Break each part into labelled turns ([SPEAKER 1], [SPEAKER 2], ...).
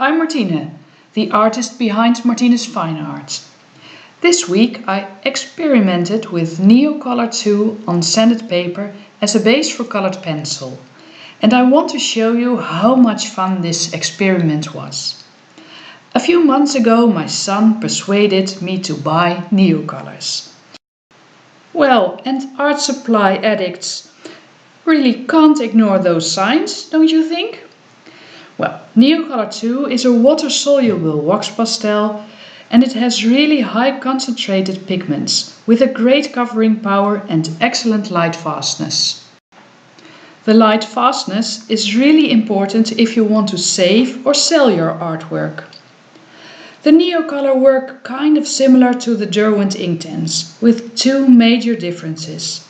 [SPEAKER 1] I'm Martine, the artist behind Martine's Fine Art. This week I experimented with Neocolor 2 on sanded paper as a base for colored pencil. And I want to show you how much fun this experiment was. A few months ago my son persuaded me to buy Neocolors. Well, and art supply addicts really can't ignore those signs, don't you think? Well, Neocolor 2 is a water-soluble wax pastel and it has really high concentrated pigments with a great covering power and excellent light fastness. The light fastness is really important if you want to save or sell your artwork. The Neocolor work kind of similar to the Derwent Inktense, with two major differences.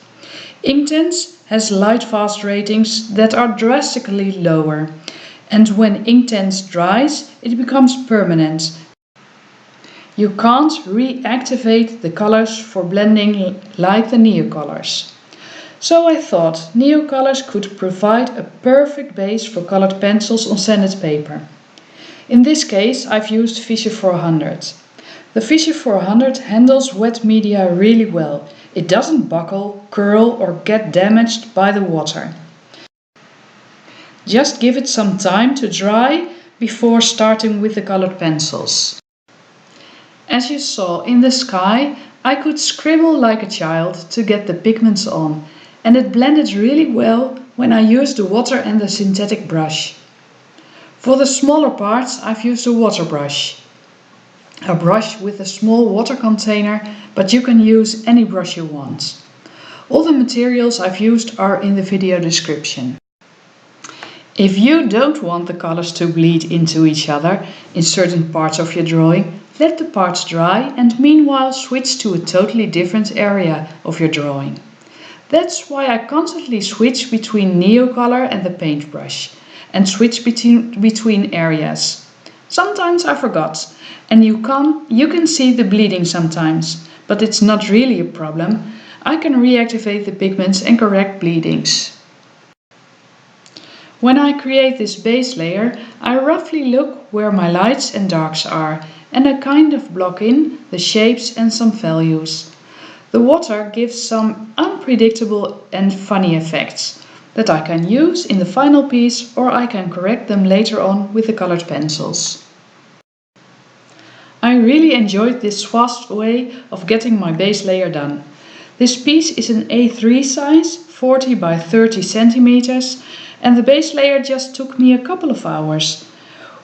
[SPEAKER 1] Inktense has light fast ratings that are drastically lower, and when Inktense dries, it becomes permanent. You can't reactivate the colors for blending like the Neocolors. So I thought Neocolors could provide a perfect base for colored pencils on sanded paper. In this case I've used Fisher400. The Fisher400 handles wet media really well. It doesn't buckle, curl or get damaged by the water. Just give it some time to dry before starting with the colored pencils. As you saw in the sky, I could scribble like a child to get the pigments on, and it blended really well when I used the water and the synthetic brush. For the smaller parts I've used a water brush. A brush with a small water container, but you can use any brush you want. All the materials I've used are in the video description. If you don't want the colors to bleed into each other in certain parts of your drawing, let the parts dry and meanwhile switch to a totally different area of your drawing. That's why I constantly switch between Neocolor and the paintbrush and switch between areas. Sometimes I forgot and you can see the bleeding sometimes, but it's not really a problem. I can reactivate the pigments and correct bleedings. When I create this base layer, I roughly look where my lights and darks are and I kind of block in the shapes and some values. The water gives some unpredictable and funny effects that I can use in the final piece, or I can correct them later on with the colored pencils. I really enjoyed this fast way of getting my base layer done. This piece is an A3 size, 40 by 30 centimeters, and the base layer just took me a couple of hours.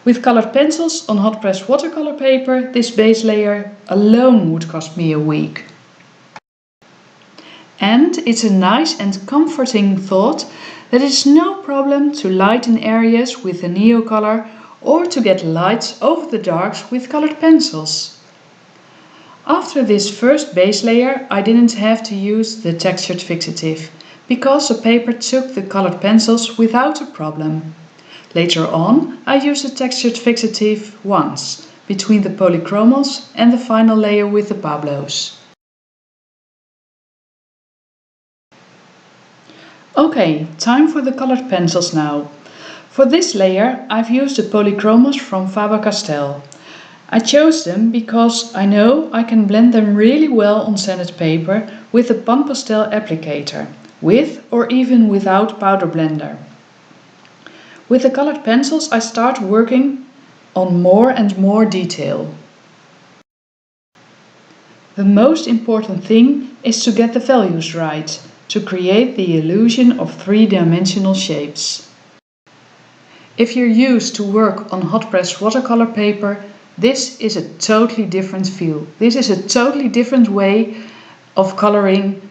[SPEAKER 1] With colored pencils on hot press watercolor paper, this base layer alone would cost me a week. And it's a nice and comforting thought that it's no problem to lighten areas with the Neocolor or to get lights over the darks with colored pencils. After this first base layer I didn't have to use the textured fixative because the paper took the colored pencils without a problem. Later on I used the textured fixative once between the polychromos and the final layer with the Pablos. Okay, time for the colored pencils now. For this layer I've used the polychromos from Faber-Castell. I chose them because I know I can blend them really well on sanded paper with the Pan Pastel applicator, with or even without powder blender. With the colored pencils I start working on more and more detail. The most important thing is to get the values right, to create the illusion of three-dimensional shapes. If you're used to work on hot press watercolor paper, this is a totally different feel. This is a totally different way of coloring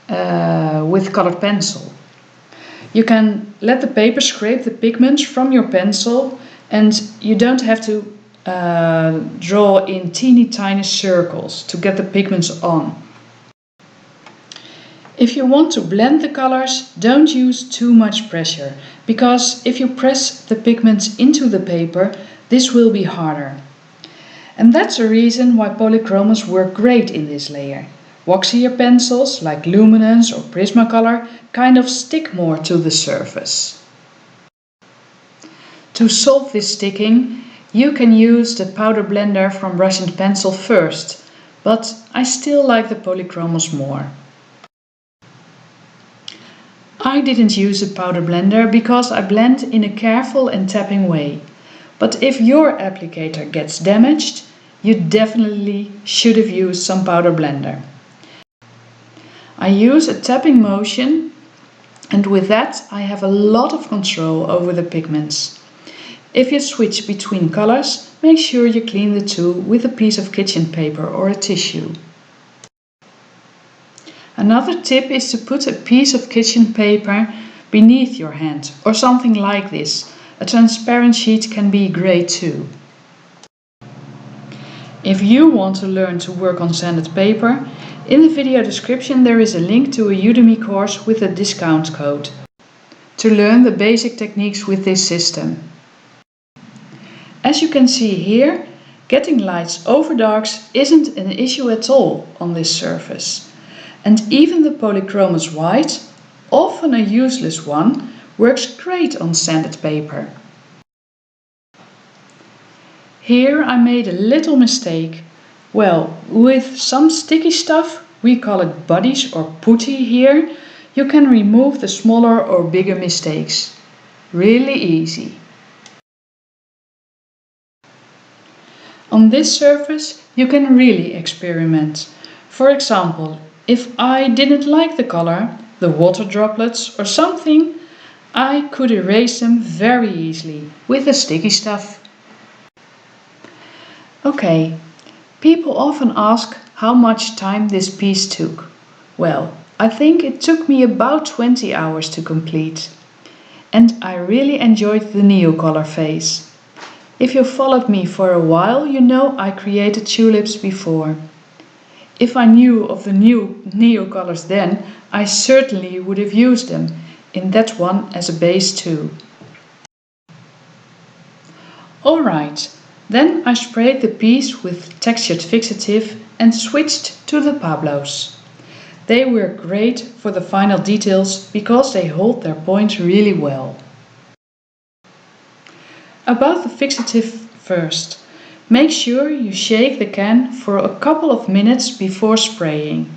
[SPEAKER 1] with colored pencil. You can let the paper scrape the pigments from your pencil and you don't have to draw in teeny tiny circles to get the pigments on. If you want to blend the colors, don't use too much pressure, because if you press the pigments into the paper, this will be harder. And that's a reason why polychromos work great in this layer. Waxier pencils like Luminance or Prismacolor kind of stick more to the surface. To solve this sticking, You can use the powder blender from Russian pencil first, but I still like the polychromos more. I didn't use a powder blender because I blend in a careful and tapping way. But if your applicator gets damaged, you definitely should have used some powder blender. I use a tapping motion, and with that I have a lot of control over the pigments. If you switch between colors, make sure you clean the tool with a piece of kitchen paper or a tissue. Another tip is to put a piece of kitchen paper beneath your hand or something like this. A transparent sheet can be great too. If you want to learn to work on sanded paper, in the video description there is a link to a Udemy course with a discount code to learn the basic techniques with this system. As you can see here, getting lights over darks isn't an issue at all on this surface. And even the polychromos white, often a useless one, works great on sanded paper. Here I made a little mistake. Well, with some sticky stuff, we call it buddies or putty here, you can remove the smaller or bigger mistakes. Really easy. On this surface you can really experiment. For example, if I didn't like the color, the water droplets or something, I could erase them very easily with the sticky stuff. Okay, people often ask how much time this piece took. Well, I think it took me about 20 hours to complete. And I really enjoyed the Neocolor phase. If you followed me for a while, you know I created tulips before. If I knew of the new Neocolors then, I certainly would have used them in that one as a base too. Alright, then I sprayed the piece with textured fixative and switched to the Pablos. They were great for the final details because they hold their point really well. About the fixative first. Make sure you shake the can for a couple of minutes before spraying.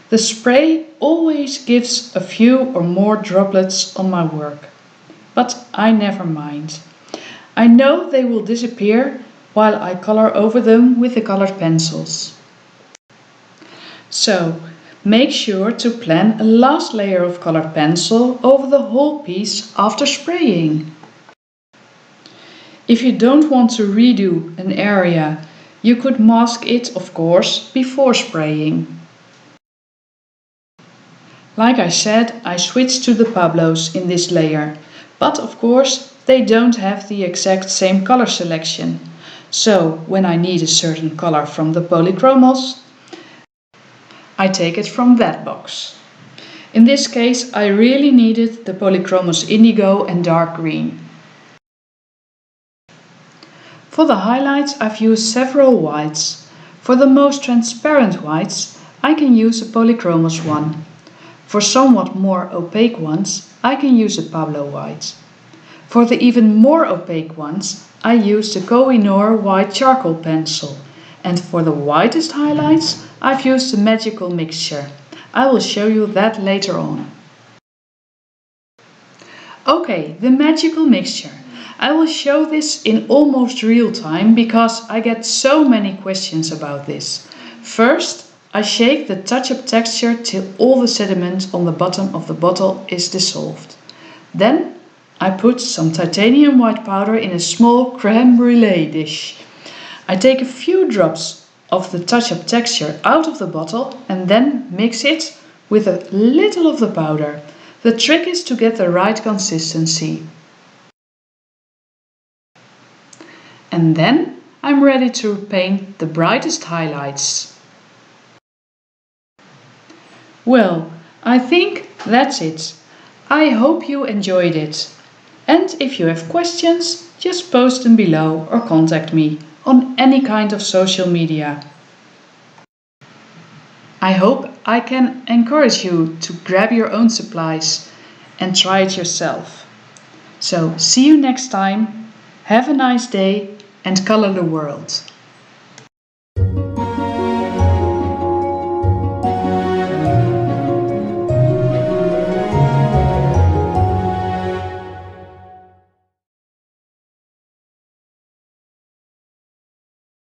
[SPEAKER 1] The spray always gives a few or more droplets on my work, but I never mind. I know they will disappear while I color over them with the colored pencils. So, make sure to plan a last layer of colored pencil over the whole piece after spraying. If you don't want to redo an area, you could mask it, of course, before spraying. Like I said, I switched to the Pablos in this layer, but of course they don't have the exact same color selection. So when I need a certain color from the polychromos, I take it from that box. In this case I really needed the polychromos indigo and dark green. For the highlights I've used several whites. For the most transparent whites I can use a polychromos one. For somewhat more opaque ones I can use a Pablo white. For the even more opaque ones I use the Koh-i-Noor white charcoal pencil. And for the whitest highlights I've used the magical mixture. I will show you that later on. Okay, the magical mixture. I will show this in almost real time because I get so many questions about this. First, I shake the touch-up texture till all the sediment on the bottom of the bottle is dissolved. Then I put some titanium white powder in a small crème brûlée dish. I take a few drops of the touch-up texture out of the bottle and then mix it with a little of the powder. The trick is to get the right consistency. And then I'm ready to paint the brightest highlights. Well, I think that's it. I hope you enjoyed it. And if you have questions, just post them below or contact me on any kind of social media. I hope I can encourage you to grab your own supplies and try it yourself. So see you next time. Have a nice day. and color the world.